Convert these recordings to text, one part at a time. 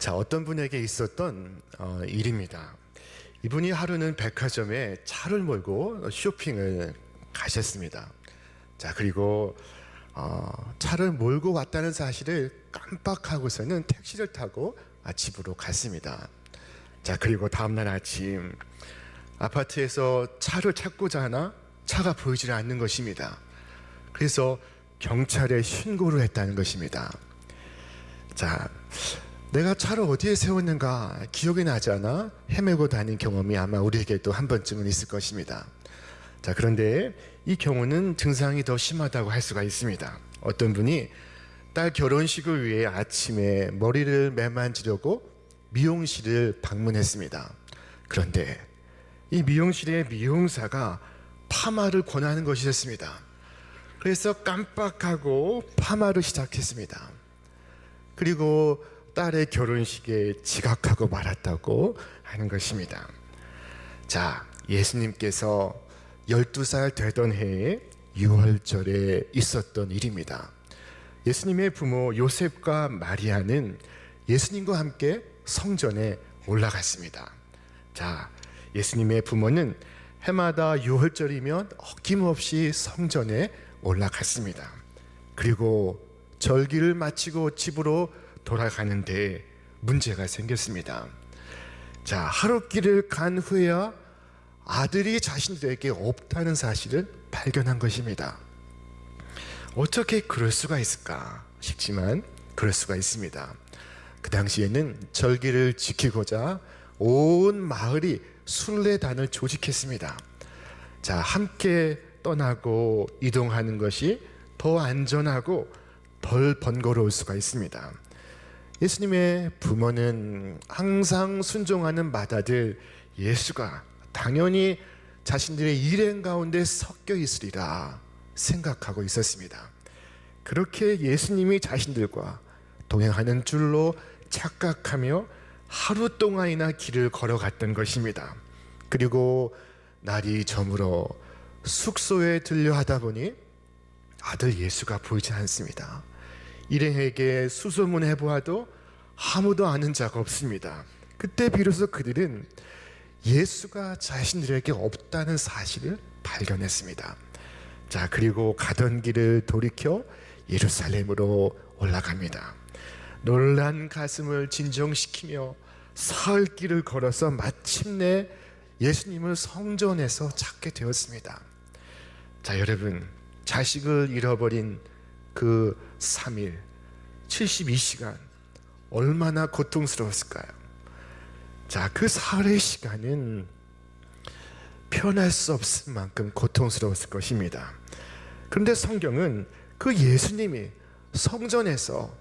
자, 어떤 분에게 있었던 일입니다. 이분이 하루는 백화점에 차를 몰고 쇼핑을 가셨습니다. 자, 그리고 차를 몰고 왔다는 사실을 깜빡하고서는 택시를 타고 집으로 갔습니다. 자, 그리고 다음날 아침 아파트에서 차를 찾고자 하나 차가 보이지 않는 것입니다. 그래서 경찰에 신고를 했다는 것입니다. 자, 내가 차를 어디에 세웠는가 기억이 나지 않아 헤매고 다닌 경험이 아마 우리에게도 한 번쯤은 있을 것입니다. 자, 그런데 이 경우는 증상이 더 심하다고 할 수가 있습니다. 어떤 분이 딸 결혼식을 위해 아침에 머리를 매만지려고 미용실을 방문했습니다. 그런데 이 미용실의 미용사가 파마를 권하는 것이었습니다. 그래서 깜빡하고 파마를 시작했습니다. 그리고 딸의 결혼식에 지각하고 말았다고 하는 것입니다. 자, 예수님께서 12살 되던 해에 유월절에 있었던 일입니다. 예수님의 부모 요셉과 마리아는 예수님과 함께 성전에 올라갔습니다. 자, 예수님의 부모는 해마다 유월절이면 어김없이 성전에 올라갔습니다. 그리고 절기를 마치고 집으로 돌아가는데 문제가 생겼습니다. 자, 하룻길을 간 후에야 아들이 자신들에게 없다는 사실을 발견한 것입니다. 어떻게 그럴 수가 있을까 싶지만 그럴 수가 있습니다. 그 당시에는 절기를 지키고자 온 마을이 순례단을 조직했습니다. 자, 함께 떠나고 이동하는 것이 더 안전하고 덜 번거로울 수가 있습니다. 예수님의 부모는 항상 순종하는 맏아들 예수가 당연히 자신들의 일행 가운데 섞여 있으리라 생각하고 있었습니다. 그렇게 예수님이 자신들과 동행하는 줄로 착각하며 하루 동안이나 길을 걸어갔던 것입니다. 그리고 날이 저물어 숙소에 들려 하다 보니 아들 예수가 보이지 않습니다. 일행에게 수소문해 보아도 아무도 아는 자가 없습니다. 그때 비로소 그들은 예수가 자신들에게 없다는 사실을 발견했습니다. 자, 그리고 가던 길을 돌이켜 예루살렘으로 올라갑니다. 놀란 가슴을 진정시키며 사흘길을 걸어서 마침내 예수님을 성전에서 찾게 되었습니다. 자, 여러분, 자식을 잃어버린 그 3일 72시간 얼마나 고통스러웠을까요? 자, 그 사흘의 시간은 표현할 수 없을 만큼 고통스러웠을 것입니다. 그런데 성경은 그 예수님이 성전에서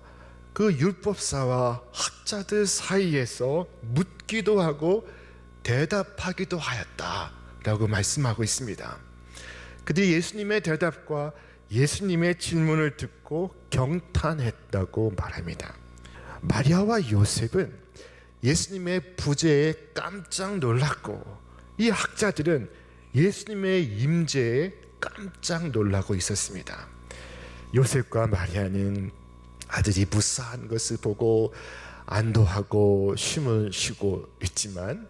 그 율법사와 학자들 사이에서 묻기도 하고 대답하기도 하였다라고 말씀하고 있습니다. 그들이 예수님의 대답과 예수님의 질문을 듣고 경탄했다고 말합니다. 마리아와 요셉은 예수님의 부재에 깜짝 놀랐고 이 학자들은 예수님의 임재에 깜짝 놀라고 있었습니다. 요셉과 마리아는 아들이 무사한 것을 보고 안도하고 쉼을 쉬고 있지만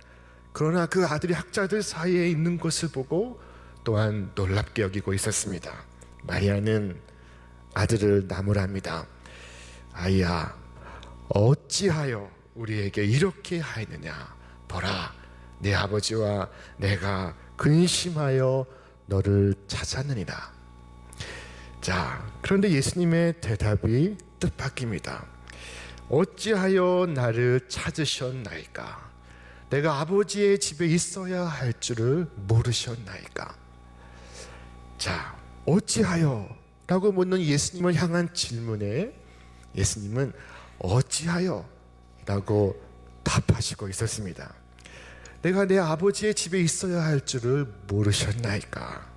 그러나 그 아들이 학자들 사이에 있는 것을 보고 또한 놀랍게 여기고 있었습니다. 마리아는 아들을 나무랍니다. 아이야, 어찌하여 우리에게 이렇게 하였느냐? 보라, 내 아버지와 내가 근심하여 너를 찾았느니라. 자, 그런데 예수님의 대답이 뜻밖입니다. 어찌하여 나를 찾으셨나이까? 내가 아버지의 집에 있어야 할 줄을 모르셨나이까? 자, 어찌하여? 라고 묻는 예수님을 향한 질문에 예수님은 어찌하여? 라고 답하시고 있었습니다. 내가 내 아버지의 집에 있어야 할 줄을 모르셨나이까?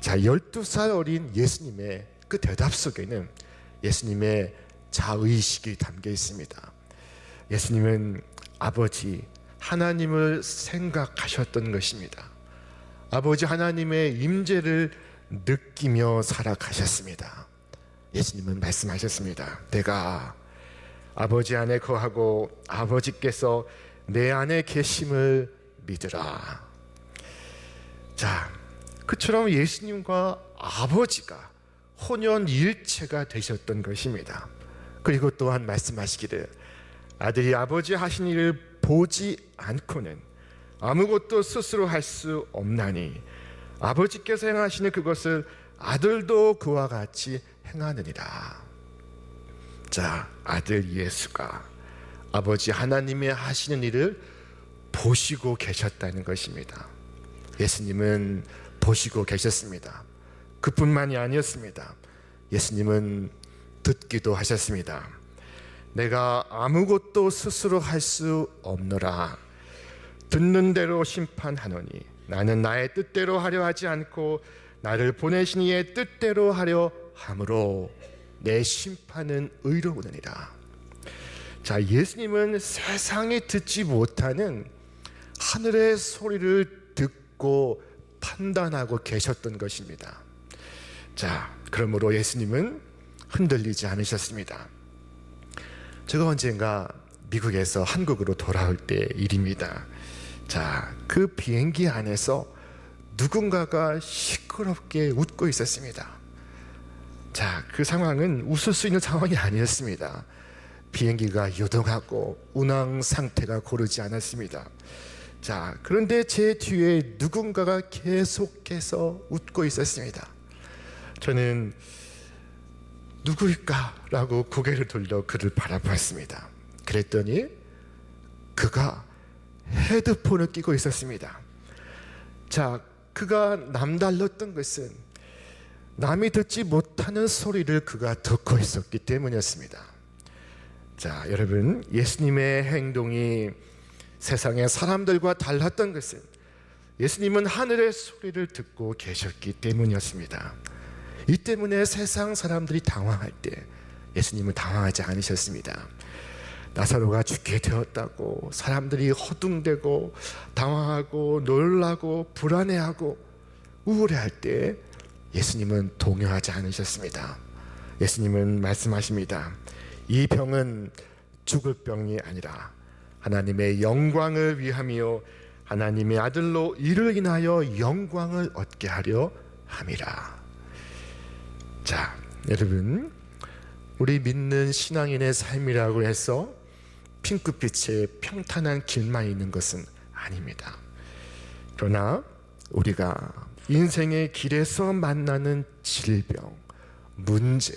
자, 12살 어린 예수님의 그 대답 속에는 예수님의 자의식이 담겨 있습니다. 예수님은 아버지 하나님을 생각하셨던 것입니다. 아버지 하나님의 임재를 느끼며 살아가셨습니다. 예수님은 말씀하셨습니다. 내가 아버지 안에 거하고 아버지께서 내 안에 계심을 믿으라. 자, 그처럼 예수님과 아버지가 혼연일체가 되셨던 것입니다. 그리고 또한 말씀하시기를 아들이 아버지 하신 일을 보지 않고는 아무것도 스스로 할 수 없나니 아버지께서 행하시는 그것을 아들도 그와 같이 행하느니라. 자, 아들 예수가 아버지 하나님이 하시는 일을 보시고 계셨다는 것입니다. 예수님은 보시고 계셨습니다. 그뿐만이 아니었습니다. 예수님은 듣기도 하셨습니다. 내가 아무것도 스스로 할 수 없노라. 듣는 대로 심판하노니 나는 나의 뜻대로 하려 하지 않고 나를 보내신 이의 뜻대로 하려 함으로 내 심판은 의로우느니라. 자, 예수님은 세상이 듣지 못하는 하늘의 소리를 듣고 판단하고 계셨던 것입니다. 자, 그러므로 예수님은 흔들리지 않으셨습니다. 제가 언젠가 미국에서 한국으로 돌아올 때 일입니다. 자, 그 비행기 안에서 누군가가 시끄럽게 웃고 있었습니다. 자, 그 상황은 웃을 수 있는 상황이 아니었습니다. 비행기가 요동하고 운항 상태가 고르지 않았습니다. 자, 그런데 제 뒤에 누군가가 계속해서 웃고 있었습니다. 저는 누구일까라고 고개를 돌려 그를 바라봤습니다. 그랬더니 그가 헤드폰을 끼고 있었습니다. 자, 그가 남달랐던 것은 남이 듣지 못하는 소리를 그가 듣고 있었기 때문이었습니다. 자, 여러분, 예수님의 행동이 세상의 사람들과 달랐던 것은 예수님은 하늘의 소리를 듣고 계셨기 때문이었습니다. 이 때문에 세상 사람들이 당황할 때 예수님은 당황하지 않으셨습니다. 나사로가 죽게 되었다고 사람들이 허둥대고 당황하고 놀라고 불안해하고 우울해할 때 예수님은 동요하지 않으셨습니다. 예수님은 말씀하십니다. 이 병은 죽을 병이 아니라 하나님의 영광을 위함이요 하나님의 아들로 이를 인하여 영광을 얻게 하려 함이라. 자, 여러분, 우리 믿는 신앙인의 삶이라고 해서 핑크빛의 평탄한 길만 있는 것은 아닙니다. 그러나 우리가 인생의 길에서 만나는 질병, 문제,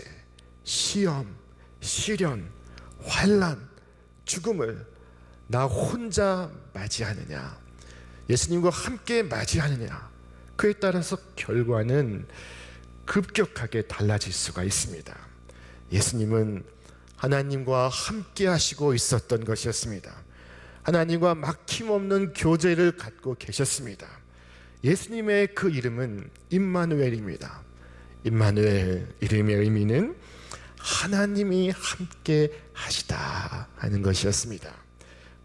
시험, 시련, 환난, 죽음을 나 혼자 맞이하느냐, 예수님과 함께 맞이하느냐, 그에 따라서 결과는 급격하게 달라질 수가 있습니다. 예수님은 하나님과 함께 하시고 있었던 것이었습니다. 하나님과 막힘없는 교제를 갖고 계셨습니다. 예수님의 그 이름은 임마누엘입니다. 임마누엘 이름의 의미는 하나님이 함께 하시다 하는 것이었습니다.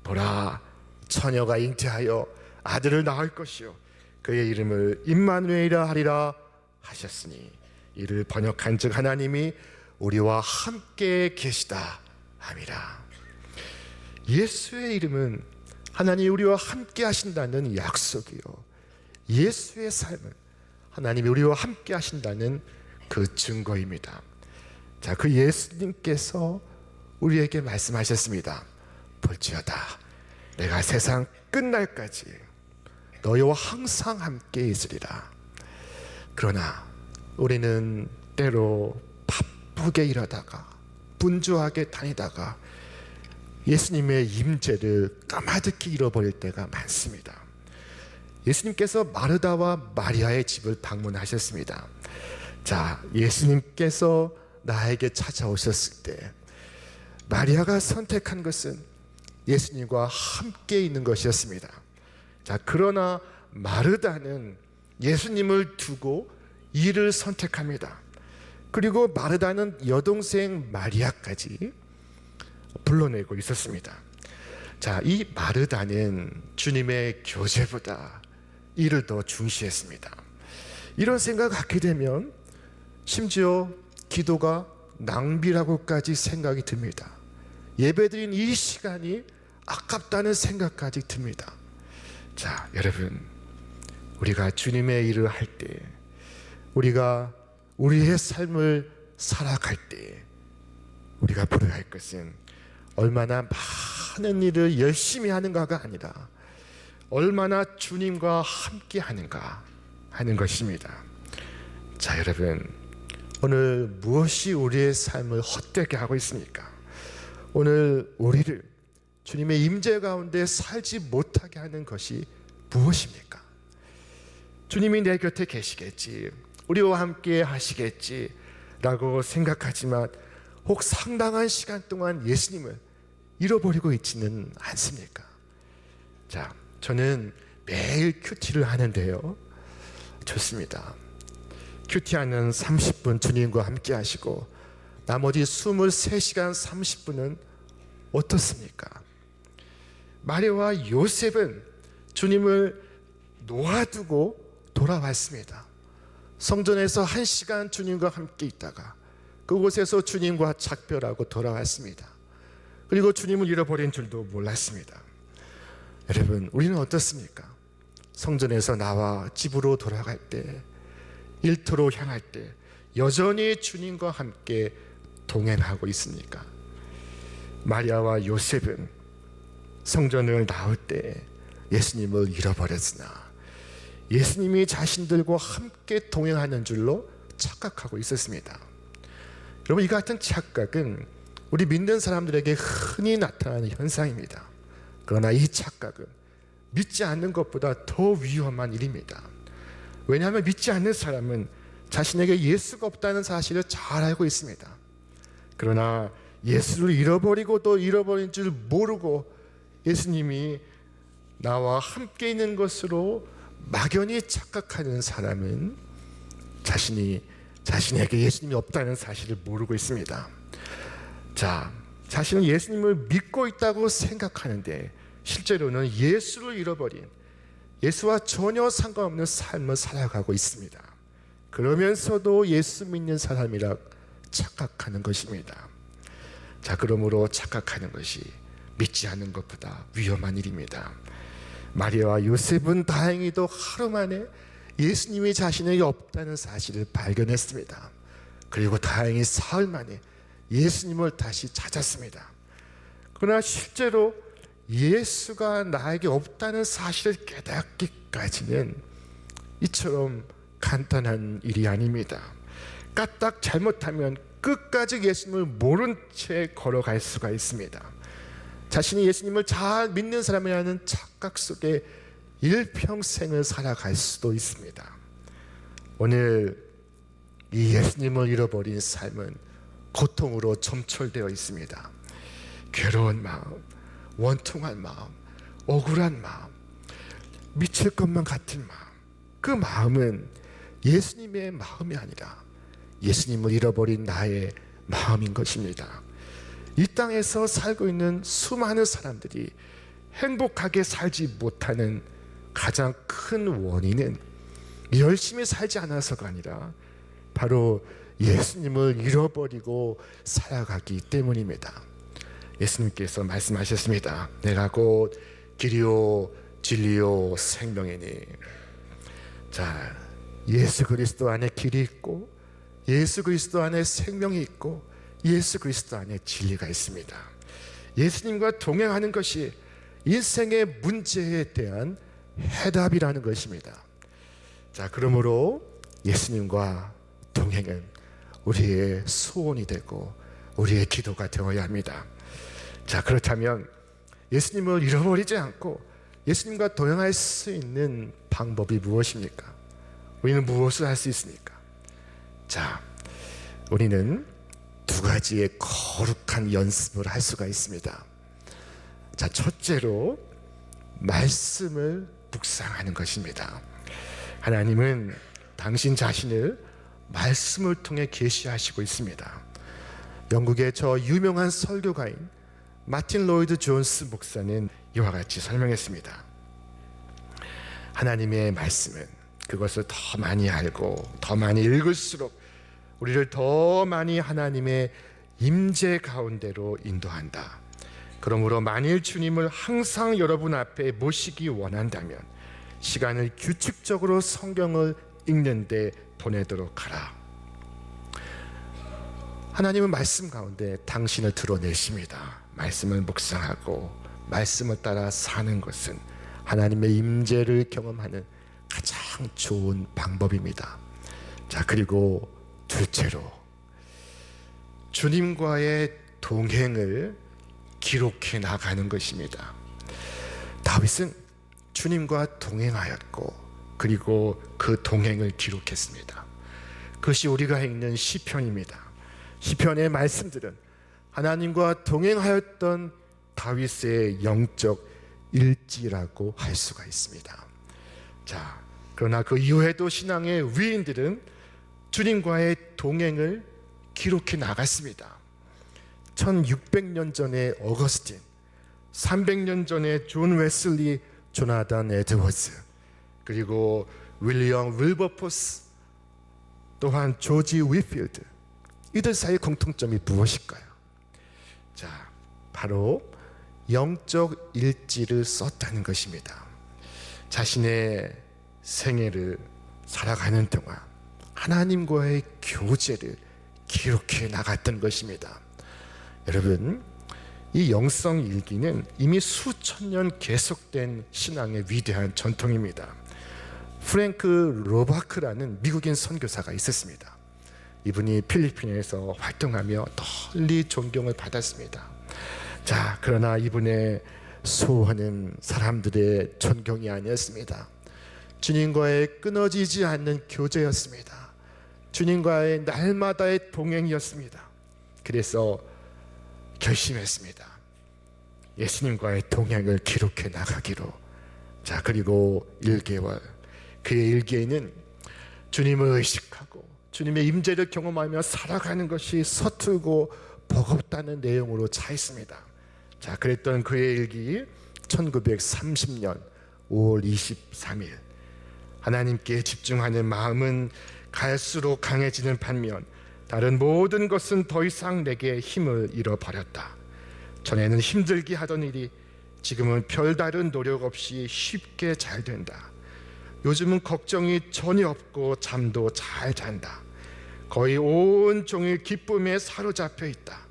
보라, 처녀가 잉태하여 아들을 낳을 것이요 그의 이름을 임마누엘이라 하리라 하셨으니 이를 번역한즉 하나님이 우리와 함께 계시다 함이라. 예수의 이름은 하나님이 우리와 함께 하신다는 약속이요, 예수의 삶은 하나님이 우리와 함께 하신다는 그 증거입니다. 자, 그 예수님께서 우리에게 말씀하셨습니다. 볼지어다 내가 세상 끝날까지 너희와 항상 함께 있으리라. 그러나 우리는 때로 바쁘게 일하다가 분주하게 다니다가 예수님의 임재를 까마득히 잃어버릴 때가 많습니다. 예수님께서 마르다와 마리아의 집을 방문하셨습니다. 자, 예수님께서 나에게 찾아오셨을 때 마리아가 선택한 것은 예수님과 함께 있는 것이었습니다. 자, 그러나 마르다는 예수님을 두고 일을 선택합니다. 그리고 마르다는 여동생 마리아까지 불러내고 있었습니다. 자, 이 마르다는 주님의 교제보다 일을 더 중시했습니다. 이런 생각을 갖게 되면 심지어 기도가 낭비라고까지 생각이 듭니다. 예배드린 이 시간이 아깝다는 생각까지 듭니다. 자, 여러분, 우리가 주님의 일을 할 때, 우리가 우리의 삶을 살아갈 때 우리가 보여야 할 것은 얼마나 많은 일을 열심히 하는가가 아니라 얼마나 주님과 함께 하는가 하는 것입니다. 자, 여러분, 오늘 무엇이 우리의 삶을 헛되게 하고 있습니까? 오늘 우리를 주님의 임재 가운데 살지 못하게 하는 것이 무엇입니까? 주님이 내 곁에 계시겠지, 우리와 함께 하시겠지 라고 생각하지만 혹 상당한 시간 동안 예수님을 잃어버리고 있지는 않습니까? 자, 저는 매일 큐티를 하는데요, 좋습니다. 큐티하는 30분 주님과 함께 하시고 나머지 23시간 30분은 어떻습니까? 마리아와 요셉은 주님을 놓아두고 돌아왔습니다. 성전에서 1시간 주님과 함께 있다가 그곳에서 주님과 작별하고 돌아왔습니다. 그리고 주님을 잃어버린 줄도 몰랐습니다. 여러분, 우리는 어떻습니까? 성전에서 나와 집으로 돌아갈 때, 일터로 향할 때 여전히 주님과 함께 동행하고 있습니까? 마리아와 요셉은 성전을 나올 때 예수님을 잃어버렸으나 예수님이 자신들과 함께 동행하는 줄로 착각하고 있었습니다. 여러분, 이 같은 착각은 우리 믿는 사람들에게 흔히 나타나는 현상입니다. 그러나 이 착각은 믿지 않는 것보다 더 위험한 일입니다. 왜냐하면 믿지 않는 사람은 자신에게 예수가 없다는 사실을 잘 알고 있습니다. 그러나 예수를 잃어버리고 또 잃어버린 줄 모르고 예수님이 나와 함께 있는 것으로 막연히 착각하는 사람은 자신에게 예수님이 없다는 사실을 모르고 있습니다. 자, 자신은 예수님을 믿고 있다고 생각하는데 실제로는 예수를 잃어버린, 예수와 전혀 상관없는 삶을 살아가고 있습니다. 그러면서도 예수 믿는 사람이라 착각하는 것입니다. 자, 그러므로 착각하는 것이 믿지 않는 것보다 위험한 일입니다. 마리아와 요셉은 다행히도 하루 만에 예수님이 자신에게 없다는 사실을 발견했습니다. 그리고 다행히 사흘 만에 예수님을 다시 찾았습니다. 그러나 실제로 예수가 나에게 없다는 사실을 깨닫기까지는 이처럼 간단한 일이 아닙니다. 까딱 잘못하면 끝까지 예수님을 모른 채 걸어갈 수가 있습니다. 자신이 예수님을 잘 믿는 사람이라는 착각 속에 일평생을 살아갈 수도 있습니다. 오늘 이 예수님을 잃어버린 삶은 고통으로 점철되어 있습니다. 괴로운 마음, 원통한 마음, 억울한 마음, 미칠 것만 같은 마음, 그 마음은 예수님의 마음이 아니라 예수님을 잃어버린 나의 마음인 것입니다. 이 땅에서 살고 있는 수많은 사람들이 행복하게 살지 못하는 가장 큰 원인은 열심히 살지 않아서가 아니라 바로 예수님을 잃어버리고 살아가기 때문입니다. 예수님께서 말씀하셨습니다. 내가 곧 길이요 진리요 생명이니. 자, 예수 그리스도 안에 길이 있고 예수 그리스도 안에 생명이 있고 예수 그리스도 안에 진리가 있습니다. 예수님과 동행하는 것이 인생의 문제에 대한 해답이라는 것입니다. 자, 그러므로 예수님과 동행은 우리의 소원이 되고 우리의 기도가 되어야 합니다. 자, 그렇다면 예수님을 잃어버리지 않고 예수님과 동행할 수 있는 방법이 무엇입니까? 우리는 무엇을 할 수 있습니까? 자, 우리는 두 가지의 거룩한 연습을 할 수가 있습니다. 자, 첫째로 말씀을 묵상하는 것입니다. 하나님은 당신 자신을 말씀을 통해 계시하시고 있습니다. 영국의 저 유명한 설교가인 마틴 로이드 존스 목사는 이와 같이 설명했습니다. 하나님의 말씀은 그것을 더 많이 알고 더 많이 읽을수록 우리를 더 많이 하나님의 임재 가운데로 인도한다. 그러므로 만일 주님을 항상 여러분 앞에 모시기 원한다면 시간을 규칙적으로 성경을 읽는 데 보내도록 하라. 하나님은 말씀 가운데 당신을 드러내십니다. 말씀을 묵상하고 말씀을 따라 사는 것은 하나님의 임재를 경험하는 가장 좋은 방법입니다. 자, 그리고 둘째로 주님과의 동행을 기록해 나가는 것입니다. 다윗은 주님과 동행하였고 그리고 그 동행을 기록했습니다. 그것이 우리가 읽는 시편입니다. 시편의 말씀들은 하나님과 동행하였던 다윗의 영적 일지라고 할 수가 있습니다. 자, 그러나 그 이후에도 신앙의 위인들은 주님과의 동행을 기록해 나갔습니다. 1600년 전에 어거스틴, 300년 전에 존 웨슬리, 조나단 에드워즈, 그리고 윌리엄 윌버포스, 또한 조지 위필드, 이들 사이의 공통점이 무엇일까요? 자, 바로 영적 일지를 썼다는 것입니다. 자신의 생애를 살아가는 동안 하나님과의 교제를 기록해 나갔던 것입니다. 여러분, 이 영성 일기는 이미 수천 년 계속된 신앙의 위대한 전통입니다. 프랭크 로바크라는 미국인 선교사가 있었습니다. 이분이 필리핀에서 활동하며 널리 존경을 받았습니다. 자, 그러나 이분의 소원은 사람들의 존경이 아니었습니다. 주님과의 끊어지지 않는 교제였습니다. 주님과의 날마다의 동행이었습니다. 그래서 결심했습니다. 예수님과의 동행을 기록해 나가기로. 자, 그리고 1개월, 그의 일기에는 주님을 의식하고 주님의 임재를 경험하며 살아가는 것이 서툴고 버겁다는 내용으로 차 있습니다. 자, 그랬던 그의 일기 1930년 5월 23일, 하나님께 집중하는 마음은 갈수록 강해지는 반면 다른 모든 것은 더 이상 내게 힘을 잃어버렸다. 전에는 힘들게 하던 일이 지금은 별다른 노력 없이 쉽게 잘 된다. 요즘은 걱정이 전혀 없고 잠도 잘 잔다. 거의 온종일 기쁨에 사로잡혀 있다.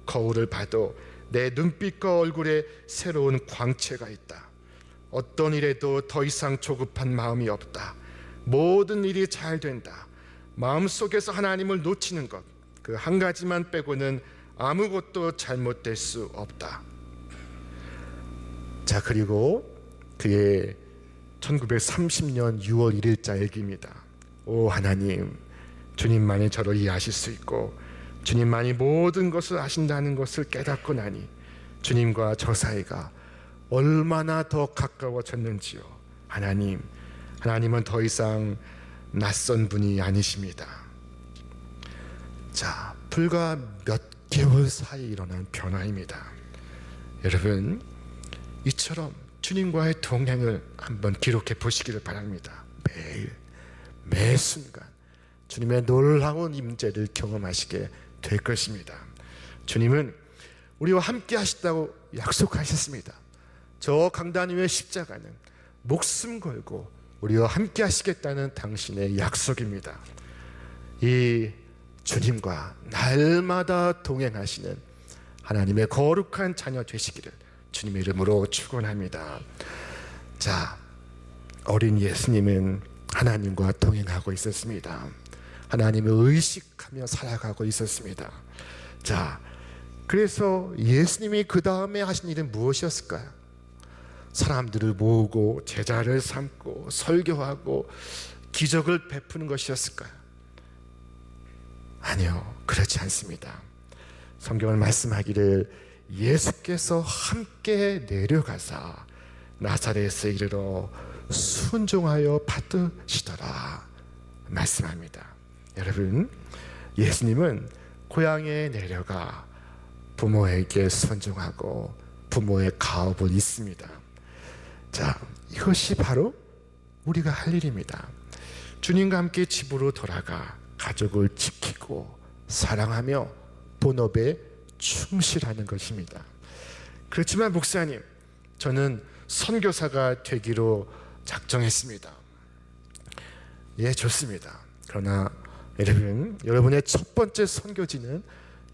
거울을 봐도 내 눈빛과 얼굴에 새로운 광채가 있다. 어떤 일에도 더 이상 조급한 마음이 없다. 모든 일이 잘 된다. 마음속에서 하나님을 놓치는 것, 그 한 가지만 빼고는 아무것도 잘못될 수 없다. 자, 그리고 그의 1930년 6월 1일자 일기입니다. 오 하나님, 주님만이 저를 이해하실 수 있고 주님만이 모든 것을 아신다는 것을 깨닫고 나니 주님과 저 사이가 얼마나 더 가까워졌는지요. 하나님은 더 이상 낯선 분이 아니십니다. 자, 불과 몇 개월 사이 일어난 변화입니다. 여러분, 이처럼 주님과의 동행을 한번 기록해 보시기를 바랍니다. 매일, 매 순간 주님의 놀라운 임재를 경험하시게 될 것입니다. 주님은 우리와 함께 하시다고 약속하셨습니다. 저 강단 위의 십자가는 목숨 걸고 우리와 함께 하시겠다는 당신의 약속입니다. 이 주님과 날마다 동행하시는 하나님의 거룩한 자녀 되시기를 주님의 이름으로 축원합니다. 자, 어린 예수님은 하나님과 동행하고 있었습니다. 하나님을 의식하며 살아가고 있었습니다. 자, 그래서 예수님이 그 다음에 하신 일은 무엇이었을까요? 사람들을 모으고 제자를 삼고 설교하고 기적을 베푸는 것이었을까요? 아니요, 그렇지 않습니다. 성경은 말씀하기를 예수께서 함께 내려가사 나사렛에 이르러 순종하여 받으시더라 말씀합니다. 여러분, 예수님은 고향에 내려가 부모에게 순종하고 부모의 가업을 잇습니다. 자, 이것이 바로 우리가 할 일입니다. 주님과 함께 집으로 돌아가 가족을 지키고 사랑하며 본업에 충실하는 것입니다. 그렇지만 목사님, 저는 선교사가 되기로 작정했습니다. 예, 좋습니다. 그러나 여러분의 첫 번째 선교지는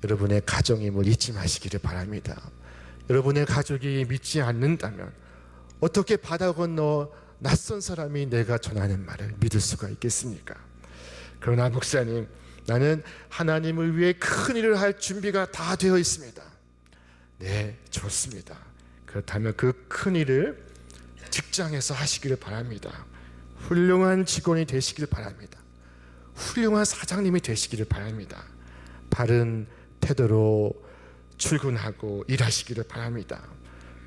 여러분의 가정임을 잊지 마시기를 바랍니다. 여러분의 가족이 믿지 않는다면 어떻게 바다 건너 낯선 사람이 내가 전하는 말을 믿을 수가 있겠습니까? 그러나 목사님, 나는 하나님을 위해 큰 일을 할 준비가 다 되어 있습니다. 네, 좋습니다. 그렇다면 그 큰 일을 직장에서 하시기를 바랍니다. 훌륭한 직원이 되시기를 바랍니다. 훌륭한 사장님이 되시기를 바랍니다. 바른 태도로 출근하고 일하시기를 바랍니다.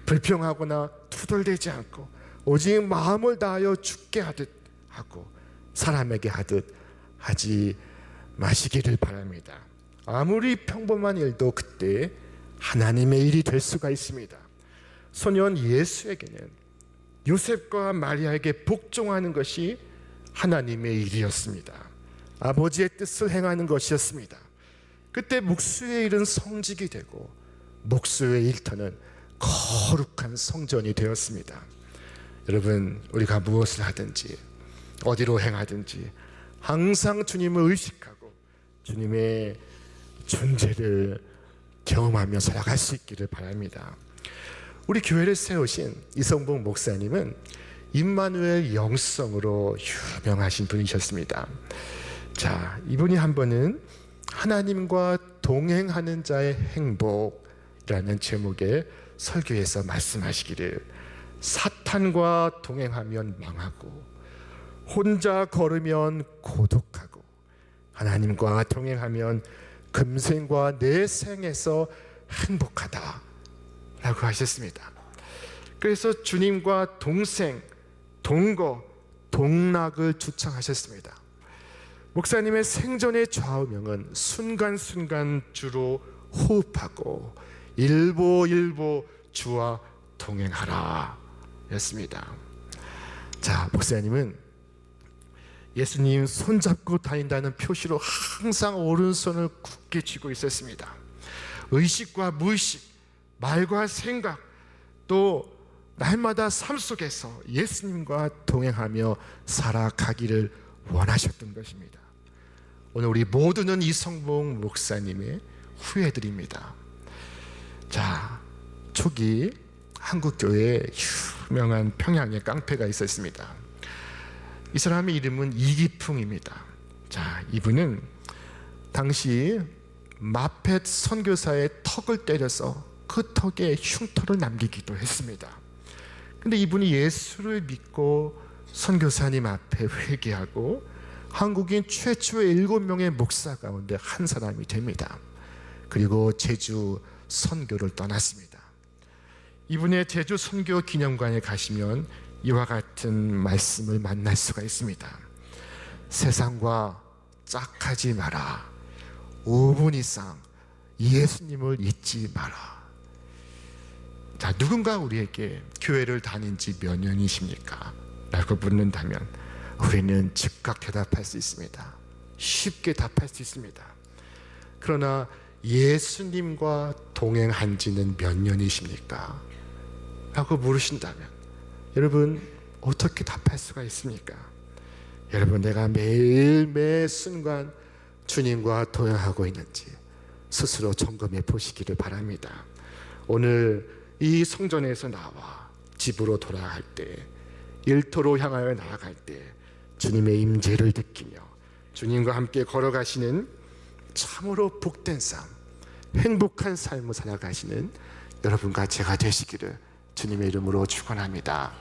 불평하거나 투덜대지 않고 오직 마음을 다하여 주께 하듯 하고 사람에게 하듯 하지 마시기를 바랍니다. 아무리 평범한 일도 그때 하나님의 일이 될 수가 있습니다. 소년 예수에게는 요셉과 마리아에게 복종하는 것이 하나님의 일이었습니다. 아버지의 뜻을 행하는 것이었습니다. 그때 목수의 일은 성직이 되고 목수의 일터는 거룩한 성전이 되었습니다. 여러분, 우리가 무엇을 하든지 어디로 행하든지 항상 주님을 의식하고 주님의 존재를 경험하며 살아갈 수 있기를 바랍니다. 우리 교회를 세우신 이성봉 목사님은 임마누엘 영성으로 유명하신 분이셨습니다. 자, 이분이 한 번은 하나님과 동행하는 자의 행복이라는 제목의 설교에서 말씀하시기를, 사탄과 동행하면 망하고 혼자 걸으면 고독하고 하나님과 동행하면 금생과 내생에서 행복하다 라고 하셨습니다. 그래서 주님과 동생, 동거, 동락을 주창하셨습니다. 목사님의 생전의 좌우명은 순간순간 주로 호흡하고 일보일보 주와 동행하라 였습니다. 자, 목사님은 예수님 손잡고 다닌다는 표시로 항상 오른손을 굳게 쥐고 있었습니다. 의식과 무의식, 말과 생각, 또 날마다 삶 속에서 예수님과 동행하며 살아가기를 원하셨던 것입니다. 오늘 우리 모두는 이성봉 목사님의 후예들입니다. 자, 초기 한국교회에 유명한 평양에 깡패가 있었습니다. 이 사람의 이름은 이기풍입니다. 자, 이분은 당시 마펫 선교사의 턱을 때려서 그 턱에 흉터를 남기기도 했습니다. 근데 이분이 예수를 믿고 선교사님 앞에 회개하고 한국인 최초의 7명의 목사 가운데 한 사람이 됩니다. 그리고 제주 선교를 떠났습니다. 이분의 제주 선교 기념관에 가시면 이와 같은 말씀을 만날 수가 있습니다. 세상과 짝하지 마라. 5분 이상 예수님을 잊지 마라. 자, 누군가 우리에게 교회를 다닌 지 몇 년이십니까? 라고 묻는다면 우리는 즉각 대답할 수 있습니다. 쉽게 답할 수 있습니다. 그러나 예수님과 동행한 지는 몇 년이십니까? 라고 물으신다면 여러분 어떻게 답할 수가 있습니까? 여러분, 내가 매일 매 순간 주님과 동행하고 있는지 스스로 점검해 보시기를 바랍니다. 오늘 이 성전에서 나와 집으로 돌아갈 때, 일터로 향하여 나아갈 때 주님의 임재를 느끼며 주님과 함께 걸어가시는 참으로 복된 삶, 행복한 삶을 살아가시는 여러분과 제가 되시기를 주님의 이름으로 축원합니다.